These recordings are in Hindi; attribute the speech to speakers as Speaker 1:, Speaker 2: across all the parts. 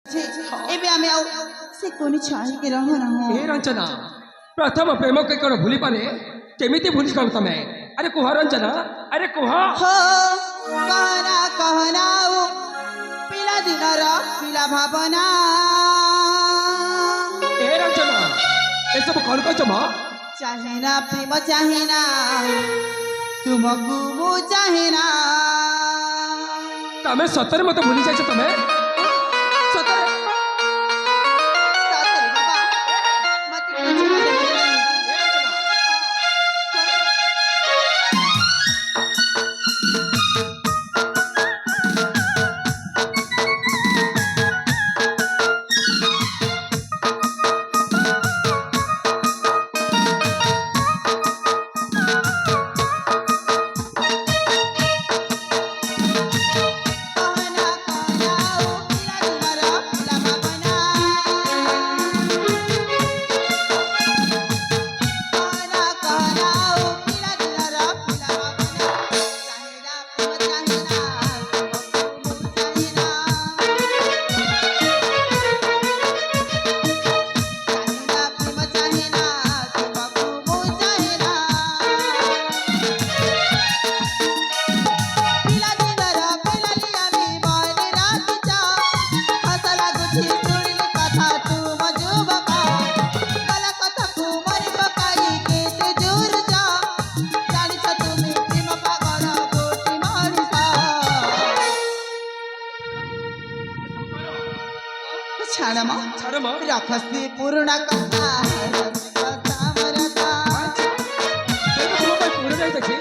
Speaker 1: एबे आमे आउ से कोनी छाई के रहो ना हो
Speaker 2: ए रंजना प्रथम प्रेम के कोन भूली पारे केमिति भूली कम तमे अरे कुह रंजना अरे कुह
Speaker 1: हो कहना कहनाऊ पिला दिनर पिला भावना
Speaker 2: ए रंजना ए सब कौन को चमा
Speaker 1: चाहेना प्रेम चाहेना तुमको मु चाहेना
Speaker 2: तमे सतर मत भूली जाय तमे सतर
Speaker 1: साथरे बाबा मत कुछ
Speaker 2: छाड़मा
Speaker 1: राखसी पूर्ण कथा सामरता
Speaker 2: पूर्ण जाय देखी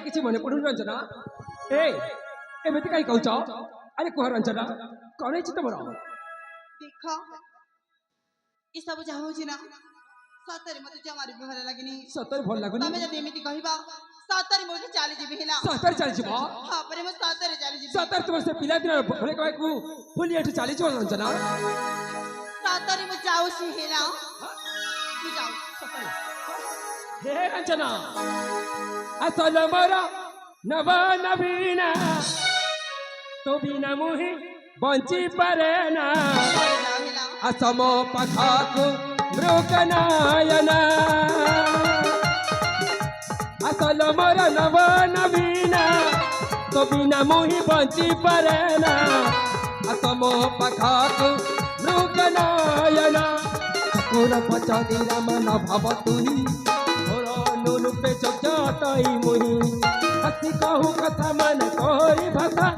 Speaker 2: किसी मने पड़ू रंजना ए एमती कहीं कहूच अरे कुह रंजना कौन है तुम
Speaker 1: देख ई सब जा होची ना सतरे मते जमारी भल लागनी
Speaker 2: सतर भल लागनी
Speaker 1: तमे जदी एमिति कहिबा सतरे मोटे चाली जीबी हिला
Speaker 2: सतर चाली जीबो
Speaker 1: हां परे म सतरे चाली जीबी
Speaker 2: सतर तुम से पिला दिन भले कहे को फुली एठ चाली जीबो रंजना
Speaker 1: सतरे म जाऊ सी हिला तू जाऊ
Speaker 2: सतर हे रंजना असल मरा नवा नवीना तो बिना मुहि बंची परे ना असमो पखाकु मृगनायना असल मरा नवा नवीना तो बिना मुहि बंची परे ना असमो पखाकु मृगनायना पूरा पचा दिरा मन भाव तुही पे चौचाई मुही हसी कहूँ कथा मन कोई भाषा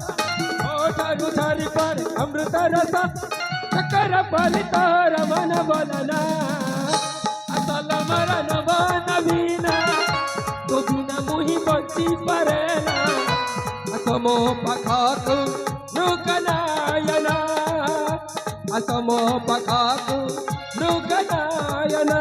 Speaker 2: ओठारू छारी पर अमृत रसा चक्कर पाली तार मन बोलना असल मरन नवीना तो बिना मुही बची परेना असमो पखाक मृगनायना असमो पखाक मृगनायना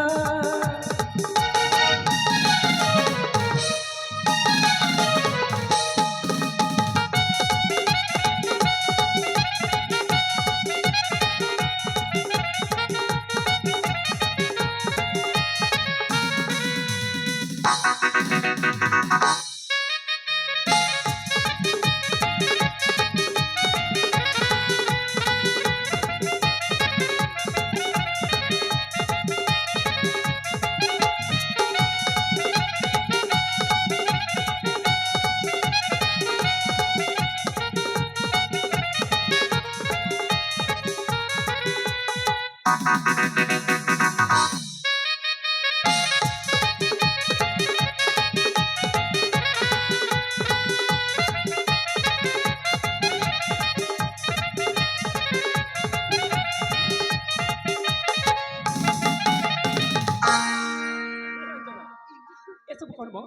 Speaker 2: सब कौन बो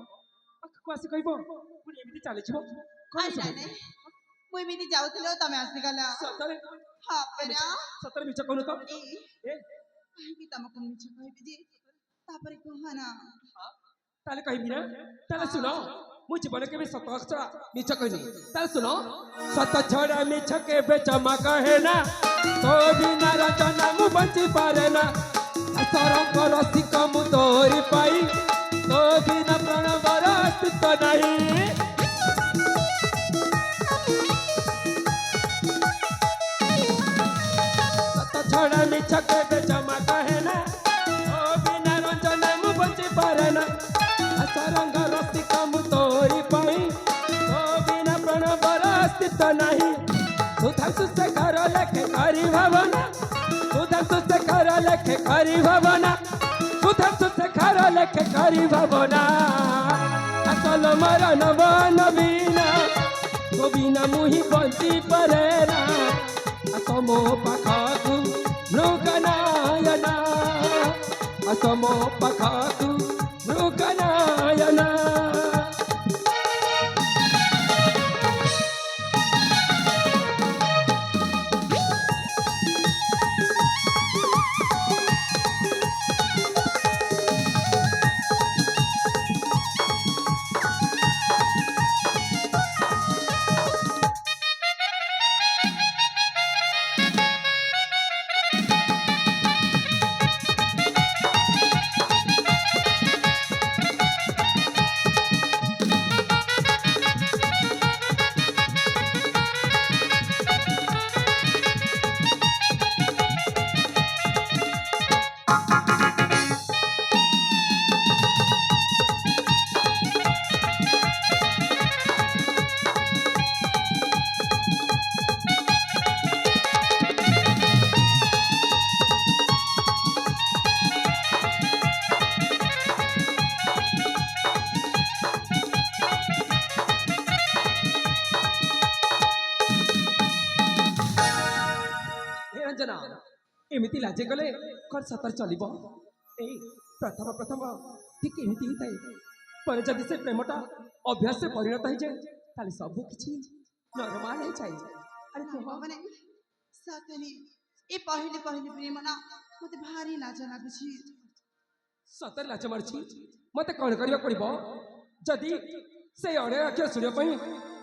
Speaker 2: आखु आसी कहबो पुणी एमिति चाली छिबो कौन
Speaker 1: अरे
Speaker 2: सब
Speaker 1: नानी मुई एमिति जाउथिलो तमे आसीगला
Speaker 2: सतरे
Speaker 1: हाँ परा
Speaker 2: सतरे मिछ कहनु तो
Speaker 1: ए
Speaker 2: ए
Speaker 1: काहेकि तमको मिछ कहबी जे तापरे कहना
Speaker 2: ताले कहबी ना ताले सुनो मु जीवन के भी सत अक्षर मिछ कहनी ताले सुनो सत छड़ा मिछ के बेचमा कहे ना तो बिना रचना मु बंची पारे ना सरंग रसिक मु तोरी पाई तो बिना प्राण बर अस्तित्व नहीं सत छड़ा मिछ के बेचमा कहे ना तो बिना रचना मु बंची पारे ना सरंग रसिक मु तोरी पाई तो बिना प्राण बर अस्तित्व नहीं सुधा सुसे घर लेखे करी भावना सुधा सुसे घर लेखे करी भावना सुधा सुसे घर लेखे करी भावना असल मरण नवीना गोविना मुही बंची परेना असमो पाखाकु मृगनायना असमो पाखाकु मृगनायना रंजना एमिति लाजे गले कौन सतर चलिबो ए प्रथम प्रथम ठीक एमिति ही थाए पर जदि से प्रेमटा अभ्यास से परिणत हो जाए ताले सब किछि नॉर्मल है जाए अरे तो
Speaker 1: भवने सतनी ए पहिले पहिले प्रेम ना मते भारी लाज लागुछि
Speaker 2: सतर लाज मारछि मते कोन करिया पड़िबो जदि से अरे अक्षर सुनियो पई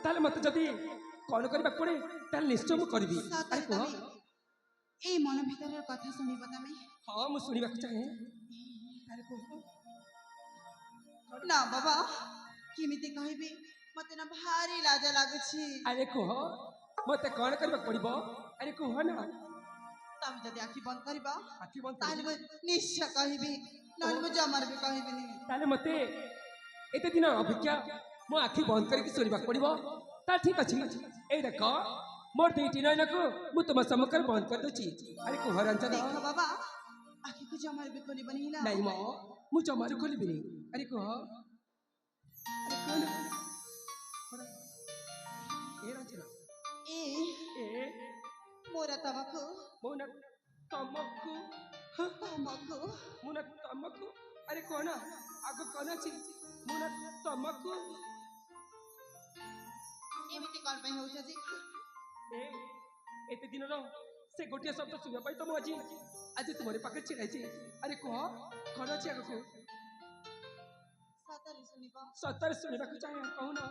Speaker 2: ताले मते जदि कोन करिबा पड़े ताले निश्चय मु करबी अरे कह
Speaker 1: ए मन भीतर कथा सुनिबो तमे
Speaker 2: हां मु सुनिबा चाहे अरे कह
Speaker 1: ना बाबा किमिति कहबी मते ना भारी लाज लागुछि
Speaker 2: अरे कह मते कोन करिबा पड़िबो अरे कह ना
Speaker 1: तमे जदि आखि बंद करबा
Speaker 2: आखि बंद
Speaker 1: ताले मु निश्चय कहबी नन मु जमार भी कहबी नि
Speaker 2: ताले मते एते दिन अभिज्ञा मो आखि बंद करके सुनिबा पड़िबो ता ठीक अछि ए देख मोर दुईटी नयनको मु तुम सम्मुख बंद कर दोची अरे कह रंजना
Speaker 1: देख बाबा आखि को जमार भी खोली बनी ना
Speaker 2: नहीं मो मु जमार खोलिबि नि अरे कह अरे कोन ए रंजना
Speaker 1: ए
Speaker 2: ए
Speaker 1: मोरा तमको
Speaker 2: मोना तमकु
Speaker 1: तमको
Speaker 2: मोना तमकु अरे कोन आगो कोन अछि मोना तमकु
Speaker 1: एमिति कोन पई होउछ जी
Speaker 2: ए एते दिन रो से गोटिया शब्द सुनिया पाई तो मु आज आज तुम्हारे पाखे छिड़ाई छी अरे कह कोन अछि आगो को
Speaker 1: सतरी सुनिबा
Speaker 2: सतर सुनिबा को चाहे कहू ना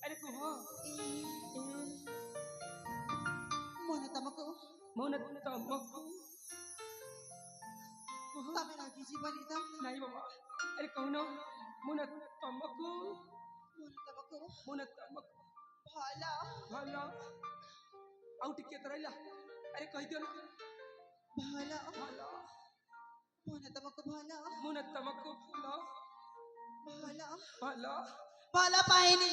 Speaker 2: अरे कह
Speaker 1: मोना तमको
Speaker 2: मोना तमकु
Speaker 1: तमे रागी जीवन इदम
Speaker 2: नहीं बाबा अरे कहू ना मोना तमकु
Speaker 1: मोना तमको भाला
Speaker 2: भला आउ टिके करैला अरे कह दियो ना
Speaker 1: भाला
Speaker 2: भला
Speaker 1: मोना तमको भाला
Speaker 2: मोना तमकु भला
Speaker 1: भाला
Speaker 2: भला
Speaker 1: भाला पाएनी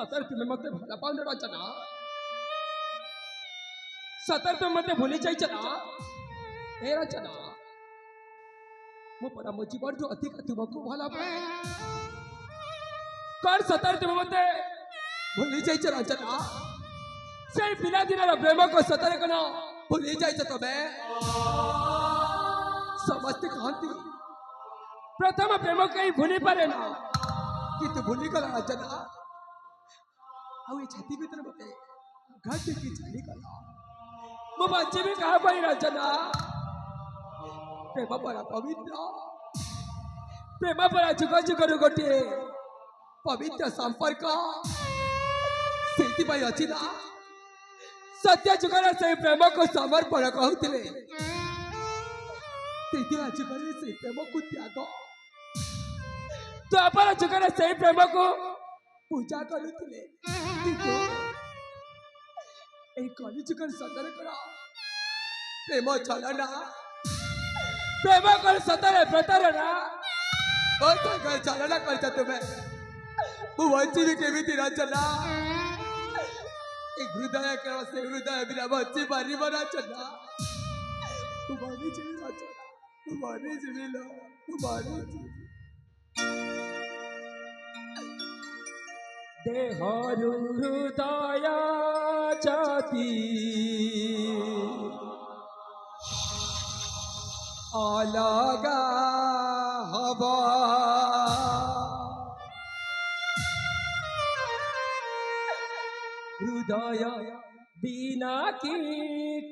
Speaker 2: सतर तुम्हें मत भला पाउन रचना सतर तुम्हें मत भूली जाइछ ना ए रचना मो परा मो जीवन जो अधिक तुमको भला पाए कौन सतर तुम्हें मत भूली जाइछ रचना से पिला दिन प्रेम को सतर कन भूली जाइछ तबे समस्त कहती प्रथम प्रेम कहीं भूली पारे ना कि तू भूली गला रचना आउ ए छाती भीतर मते घट की चली गला मो बच्चे भी कहा पाई रचना प्रेम परा पवित्र प्रेम परा जुग जुगर गोटे पवित्र संपर्क से अच्छी ना सत्य जुगर से प्रेम को समर्पण कहते जुगर से प्रेम को त्याग तो अपन जुगर से प्रेम को पूजा करुले कली जुगर सतर करा प्रेम छलना प्रेम कर सतर प्रतारणा बहुत छलना कर तुम्हें बच्ची भी केमी रचना एक हृदय कर से हृदय बिना बच्ची पार रचना तुम्हारी जीवी रचना तुम्हारी जीवी लो तुम्हारी जीवी देहरु हृदय जाति अलगा हवा हृदय बिना के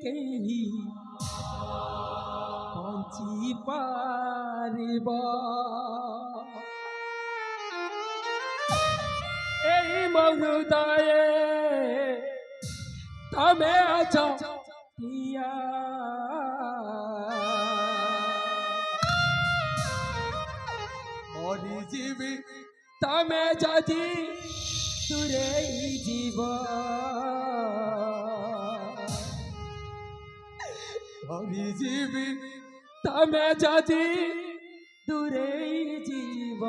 Speaker 2: कहीं पहुंची पारिबा हृदय तमें अच्छा पिया हरि जीवी तमें जदि तुरे जीव हरि जीवी तमें जदि तुरे जीव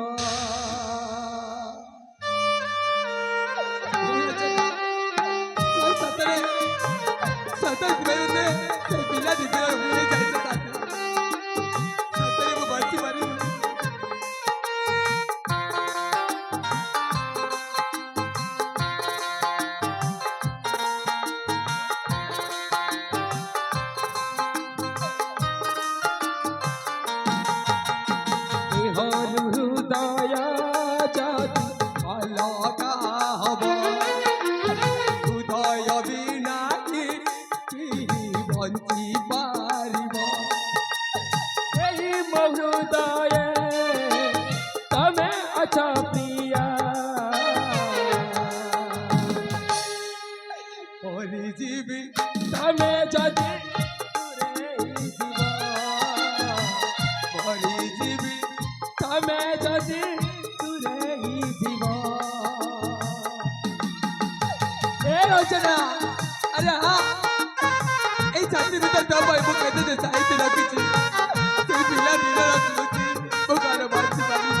Speaker 2: सतर पिला दीदी भूले जाइए सतर वो बच्ची मारी हृदय जाति अलगा हवा हृदय बिना बंची पारिब हृदय तमें अच्छा प्रिया हरि जीवी तमें जदि हरि जीवी तमें जदि तुरे जीव ए रचना अरे हाँ छाती भीतर दम भाई वो कहते थे साहित्य रखी थी से पिला नीला रखी वो गाना बात से बात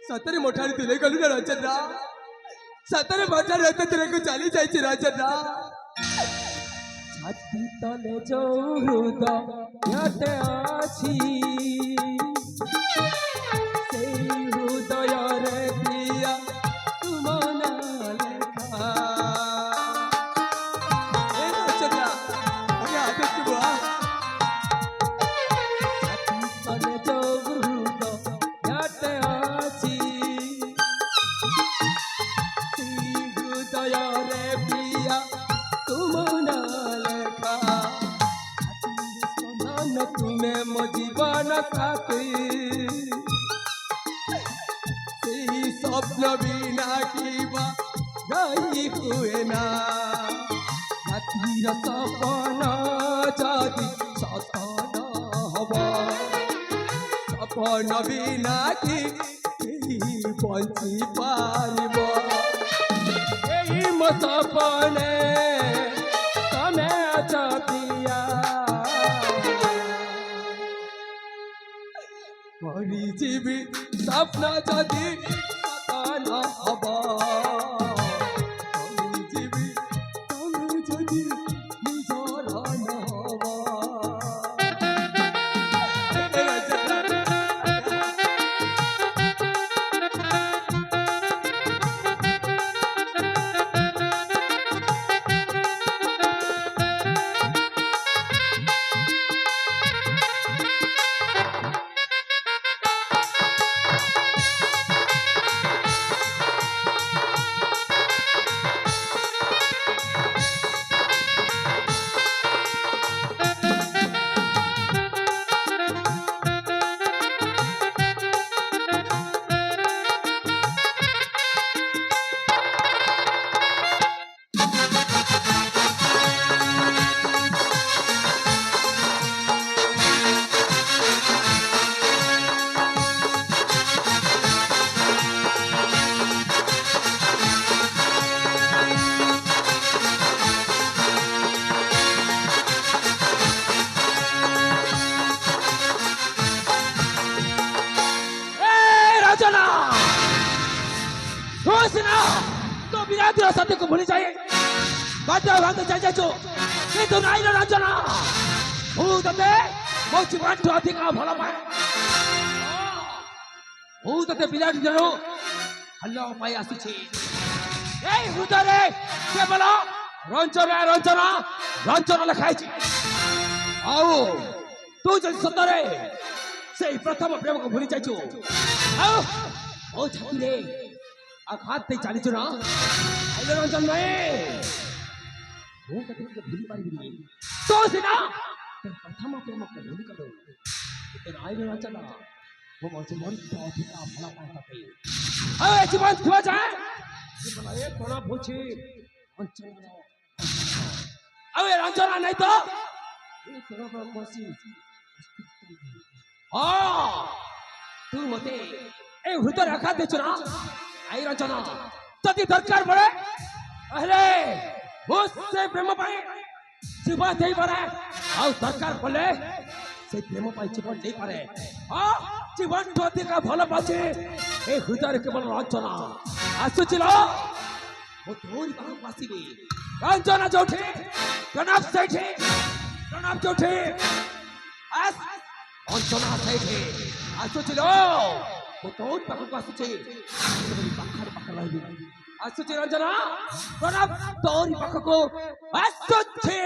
Speaker 2: सतरे मोठारी तुले कलू ना रचना सतरे मोठारी रहते तेरे को चाली जाइए रचना छाती तले जो हृदय आछी से हृदय रे प्रिया तुम ना लेखा ए रचना अरे आदत तू आ छाती तले जो हृदय आछी ମୋ ଜୀବନ ସାଥୀ ସେହି ସ୍ୱପ୍ନ ବିନା କିବା ରହି ହୁଏ ନା ରାତିର ସପନ ଯଦି ସତ ନ ହବ ସପନ ବିନା କି ବଞ୍ଚି ପାରିବ ଏହି ମୋ ସପନେ ତମେ ଅଛ ପ୍ରିୟା ମରିଯିବି ସ୍ୱପ୍ନ ଯଦି ସତ ନ ହବ ମରିଯିବି ତମେ ଯଦି ନିଜର ନ ହବ तो विराट सत्य को भूली जाए बाध्य भाग जाए किंतु नाई रंजना भूतते मो जीवन अधिक भल पाए भूतते विराट जन भल पाई आसी हृदय केवल रंजना रंजना रंजना लिखाई तू जब सतरे से प्रथम प्रेम को भूली जाइछु ओ छाती आघात दे चलीचु ना आइले रंजन नहीं वो कते भूली पारिबी तो सिना प्रथम प्रेम को भूली करो ते आइले रंजन वो मोर जीवन अधिक भल पाए तते ए जीवन खो जाए जीवन ए कोना भूछि रंजन अबे रंजन नहीं तो ए कोना पर बसी तू मते ए हृदय आघात देछु ना आई रंजना जदि दरकार पड़े अरे उससे प्रेम पाए जीवन दे पारे आउ दरकार पड़े से प्रेम पाए जीवन दे पारे जीवन तो अधिक भल पाचे ए हृदय केवल रंजना आसुचिलो वो तोरी पाखु आसीबे रंजना जोठे प्रणव सेठे प्रणव जोठे आस रंजना सेठे आसुचिलो वो तोरी पाखु आसुचे पाखर पाखर रही आसुचे रंजना प्रणव तोरी पाखु को आसुचे